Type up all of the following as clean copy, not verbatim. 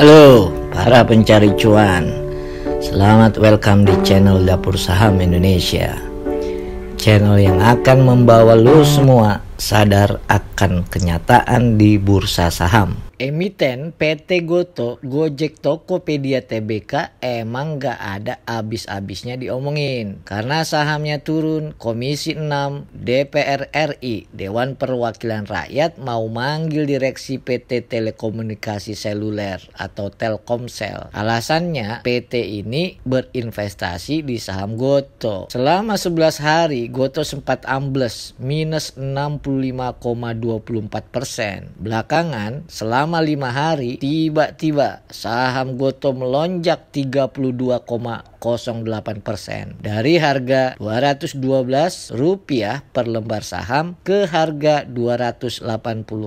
Halo para pencari cuan, selamat welcome di channel Dapur Saham Indonesia. Channel yang akan membawa lo semua sadar akan kenyataan di bursa saham. Emiten PT Goto, Gojek, Tokopedia, Tbk emang gak ada abis-abisnya diomongin. Karena sahamnya turun, Komisi 6 DPR RI, Dewan Perwakilan Rakyat mau manggil direksi PT Telekomunikasi Seluler atau Telkomsel. Alasannya PT ini berinvestasi di saham Goto. Selama 11 hari Goto sempat ambles minus 65,24%. Belakangan selama 5 hari tiba-tiba saham Goto melonjak 32,08% dari harga Rp212 per lembar saham ke harga 280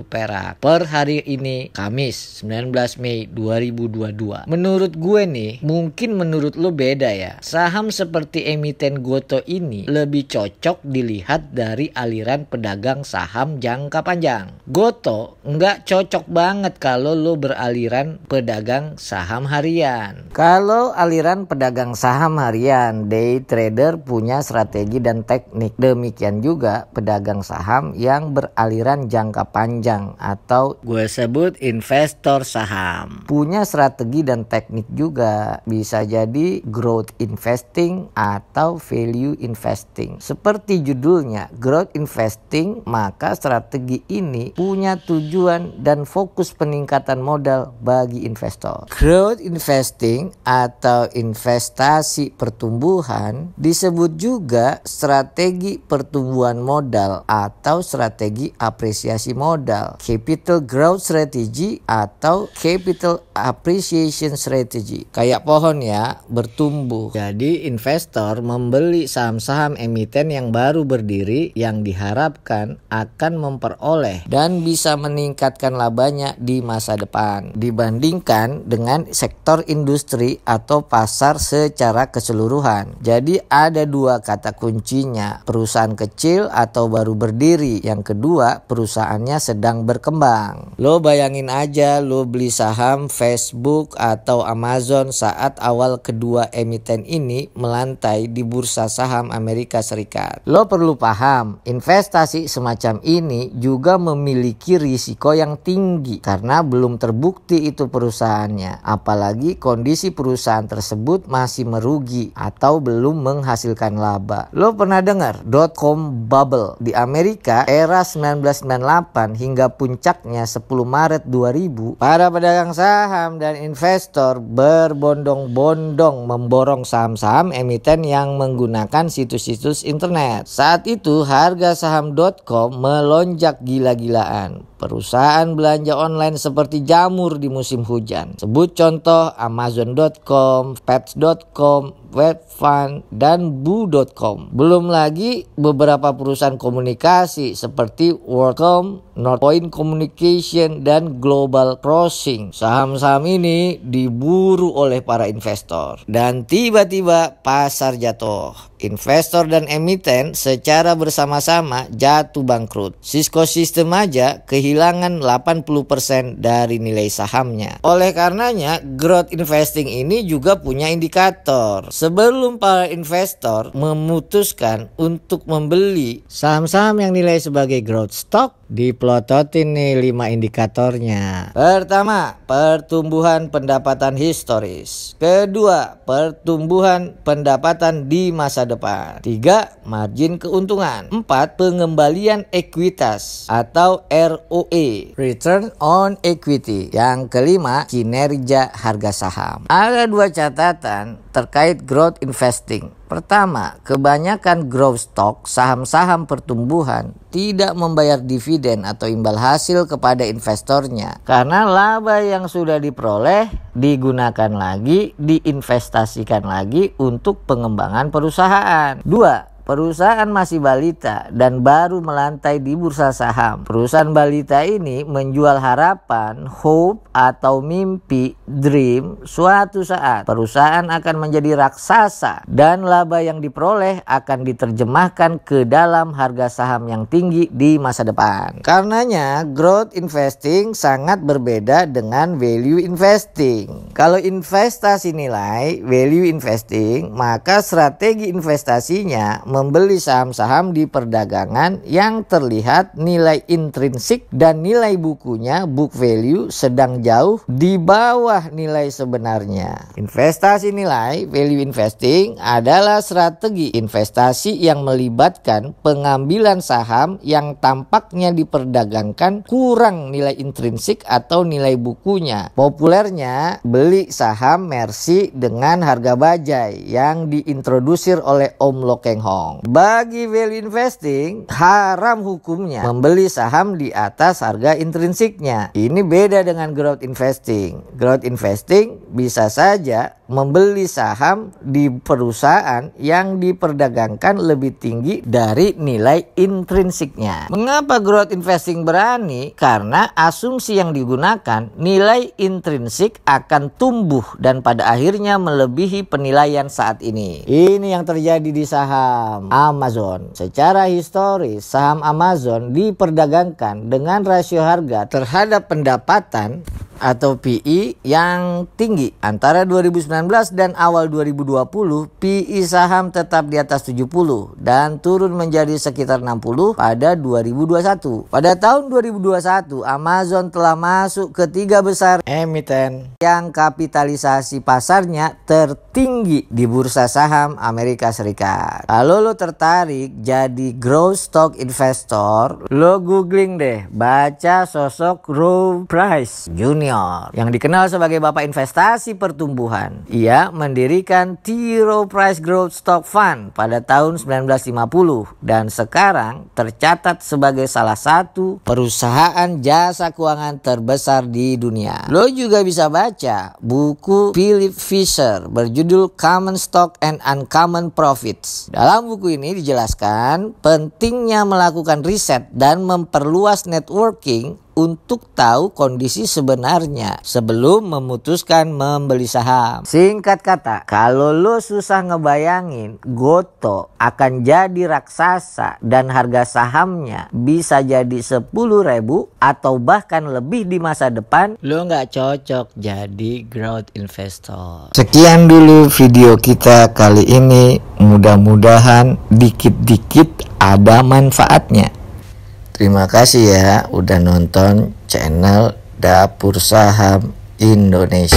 perak per hari ini Kamis 19 Mei 2022. Menurut gue nih, mungkin menurut lo beda ya. Saham seperti emiten Goto ini lebih cocok dilihat dari aliran pedagang saham jangka panjang. Goto nggak cocok banget kalau lo beraliran pedagang saham harian. Kalau aliran pedagang saham harian, day trader punya strategi dan teknik. Demikian juga pedagang saham yang beraliran jangka panjang atau gue sebut investor saham. Punya strategi dan teknik juga. Bisa jadi growth investing atau value investing. Seperti judulnya, growth investing, maka strategi ini punya tujuan dan fokus peningkatan modal bagi investor. Growth investing atau investasi pertumbuhan disebut juga strategi pertumbuhan modal atau strategi apresiasi modal, capital growth strategy atau capital appreciation strategy. Kayak pohon ya, bertumbuh. Jadi investor membeli saham-saham emiten yang baru berdiri yang diharapkan akan memperoleh dan bisa meningkatkan labanya di masa depan dibandingkan dengan sektor industri atau pasar secara keseluruhan. Jadi ada dua kata kuncinya, perusahaan kecil atau baru berdiri, yang kedua perusahaannya sedang berkembang. Lo bayangin aja lo beli saham Facebook atau Amazon saat awal kedua emiten ini melantai di bursa saham Amerika Serikat. Lo perlu paham, investasi semacam ini juga memiliki risiko yang tinggi karena belum terbukti itu perusahaannya, apalagi kondisi perusahaan tersebut masih merugi atau belum menghasilkan laba. Lo pernah dengar dot-com bubble di Amerika era 1998 hingga puncaknya 10 Maret 2000? Para pedagang saham dan investor berbondong-bondong memborong saham-saham emiten yang menggunakan situs-situs internet. Saat itu harga saham dot-com melonjak gila-gilaan. Perusahaan belanja online seperti jamur di musim hujan. Sebut contoh Amazon.com, Pets.com, Webfund, dan Boo.com. Belum lagi beberapa perusahaan komunikasi seperti WorldCom, Northpoint Communication, dan Global Crossing. Saham-saham ini diburu oleh para investor. Dan tiba-tiba pasar jatuh. Investor dan emiten secara bersama-sama jatuh bangkrut. Cisco System aja kehilangan 80% dari nilai sahamnya. Oleh karenanya, growth investing ini juga punya indikator. Sebelum para investor memutuskan untuk membeli saham-saham yang nilai sebagai growth stock, diplototin nih 5 indikatornya. Pertama, pertumbuhan pendapatan historis. Kedua, pertumbuhan pendapatan di masa depan. 3, margin keuntungan. 4, pengembalian ekuitas atau ROE, return on equity. Yang kelima, kinerja harga saham. Ada 2 catatan terkait growth investing. Pertama, kebanyakan growth stock, saham-saham pertumbuhan, tidak membayar dividen atau imbal hasil kepada investornya karena laba yang sudah diperoleh digunakan lagi, diinvestasikan lagi untuk pengembangan perusahaan. 2, perusahaan masih balita dan baru melantai di bursa saham. Perusahaan balita ini menjual harapan, hope, atau mimpi dream, suatu saat perusahaan akan menjadi raksasa dan laba yang diperoleh akan diterjemahkan ke dalam harga saham yang tinggi di masa depan. Karenanya growth investing sangat berbeda dengan value investing. Kalau investasi nilai, value investing, maka strategi investasinya membeli saham-saham di perdagangan yang terlihat nilai intrinsik dan nilai bukunya, book value, sedang jauh di bawah nilai sebenarnya. Investasi nilai, value investing, adalah strategi investasi yang melibatkan pengambilan saham yang tampaknya diperdagangkan kurang nilai intrinsik atau nilai bukunya. Populernya beli saham Mercy dengan harga bajai yang diintrodusir oleh Om Lo Keng Hong. Bagi value investing, haram hukumnya membeli saham di atas harga intrinsiknya. Ini beda dengan growth investing. Growth investing bisa saja membeli saham di perusahaan yang diperdagangkan lebih tinggi dari nilai intrinsiknya. Mengapa growth investing berani? Karena asumsi yang digunakan, nilai intrinsik akan tumbuh dan pada akhirnya melebihi penilaian saat ini. Ini yang terjadi di saham Amazon. Secara historis, saham Amazon diperdagangkan dengan rasio harga terhadap pendapatan atau PE yang tinggi. Antara 2019 dan awal 2020, PE saham tetap di atas 70 dan turun menjadi sekitar 60 pada 2021. Pada tahun 2021, Amazon telah masuk ke 3 besar emiten yang kapitalisasi pasarnya tertinggi di bursa saham Amerika Serikat. Kalau lo tertarik jadi growth stock investor, lo googling deh, baca sosok Roy Price Jr. yang dikenal sebagai bapak investasi pertumbuhan. Ia mendirikan T. Rowe Price Growth Stock Fund pada tahun 1950 dan sekarang tercatat sebagai salah satu perusahaan jasa keuangan terbesar di dunia. Lo juga bisa baca buku Philip Fisher berjudul Common Stock and Uncommon Profits. Dalam buku ini dijelaskan pentingnya melakukan riset dan memperluas networking untuk tahu kondisi sebenarnya sebelum memutuskan membeli saham. Singkat kata, kalau lo susah ngebayangin Gotoh akan jadi raksasa dan harga sahamnya bisa jadi 10.000 atau bahkan lebih di masa depan, lo nggak cocok jadi growth investor. Sekian dulu video kita kali ini. Mudah-mudahan dikit-dikit ada manfaatnya. Terima kasih ya udah nonton channel Dapur Saham Indonesia.